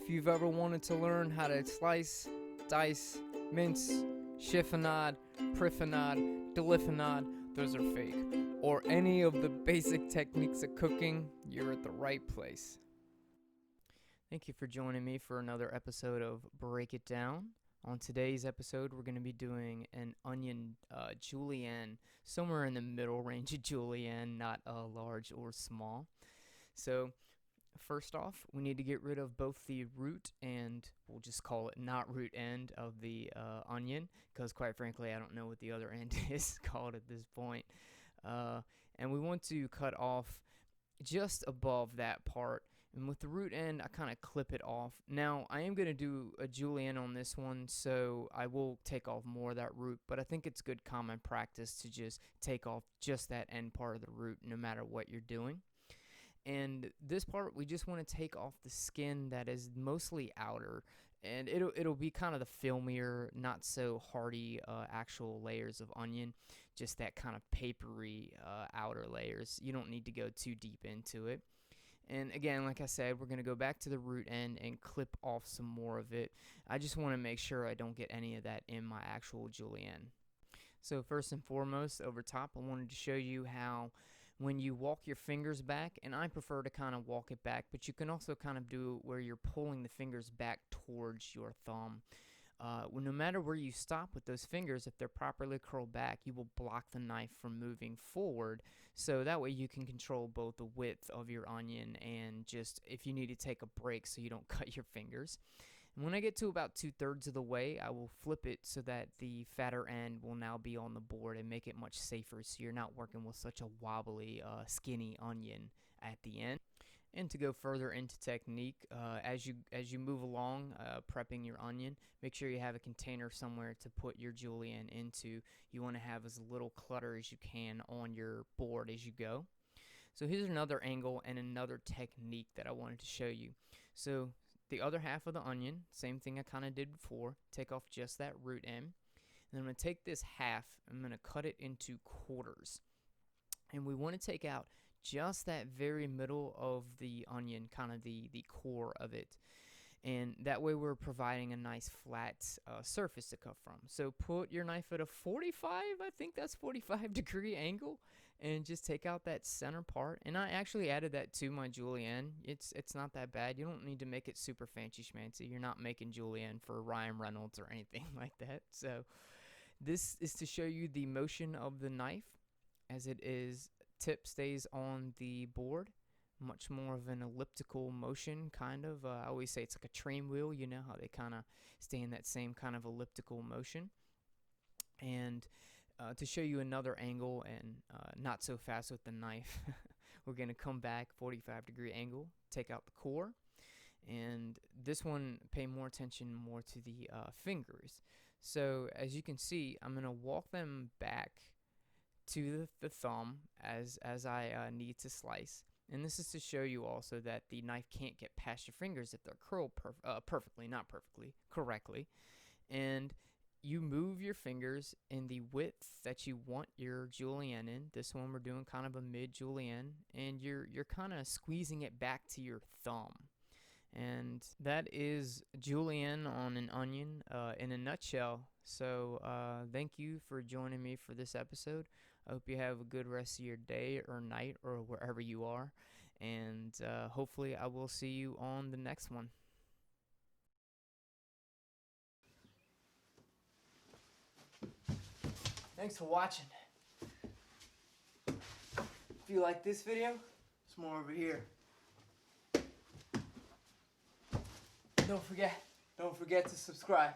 If you've ever wanted to learn how to slice, dice, mince, chiffonade, priffonade, delifonade, those are fake, or any of the basic techniques of cooking, you're at the right place. Thank you for joining me for another episode of Break It Down. On today's episode, we're going to be doing an onion julienne, somewhere in the middle range of julienne, not large or small. So first off, we need to get rid of both the root and, we'll just call it not root end of the onion, because quite frankly, I don't know what the other end is called at this point. And we want to cut off just above that part. And with the root end, I kind of clip it off. Now, I am going to do a julienne on this one, so I will take off more of that root, but I think it's good common practice to just take off just that end part of the root no matter what you're doing. And this part, we just want to take off the skin that is mostly outer, and it'll be kind of the filmier, not so hearty actual layers of onion, just that kind of papery outer layers. You don't need to go too deep into it. And again, like I said, we're going to go back to the root end and clip off some more of it. I just want to make sure I don't get any of that in my actual julienne. So first and foremost, over top, I wanted to show you how when you walk your fingers back, and I prefer to kind of walk it back, but you can also kind of do it where you're pulling the fingers back towards your thumb. No matter where you stop with those fingers, if they're properly curled back, you will block the knife from moving forward. So that way you can control both the width of your onion and just if you need to take a break so you don't cut your fingers. And when I get to about 2/3 of the way, I will flip it so that the fatter end will now be on the board and make it much safer so you're not working with such a wobbly, skinny onion at the end. And to go further into technique, as you move along prepping your onion, make sure you have a container somewhere to put your julienne into. You want to have as little clutter as you can on your board as you go. So here's another angle and another technique that I wanted to show you. So the other half of the onion, same thing I kind of did before, take off just that root end. And I'm going to take this half, I'm going to cut it into quarters. And we want to take out just that very middle of the onion, kind of the core of it. And that way we're providing a nice flat surface to cut from. So put your knife at a 45, I think that's 45-degree angle, and just take out that center part. And I actually added that to my julienne. It's not that bad. You don't need to make it super fancy schmancy. You're not making julienne for Ryan Reynolds or anything like that. So this is to show you the motion of the knife as it is. Tip stays on the board, much more of an elliptical motion, kind of. I always say it's like a train wheel, you know how they kind of stay in that same kind of elliptical motion. And to show you another angle and not so fast with the knife, we're going to come back 45-degree angle, take out the core. And this one, pay more attention more to the fingers. So as you can see, I'm going to walk them back to the thumb as I need to slice. And this is to show you also that the knife can't get past your fingers if they're curled correctly. And you move your fingers in the width that you want your julienne in. This one we're doing kind of a mid julienne, and you're kind of squeezing it back to your thumb. And that is julienne on an onion in a nutshell. So thank you for joining me for this episode. I hope you have a good rest of your day or night or wherever you are. And hopefully I will see you on the next one. Thanks for watching. If you like this video, there's more over here. Don't forget to subscribe.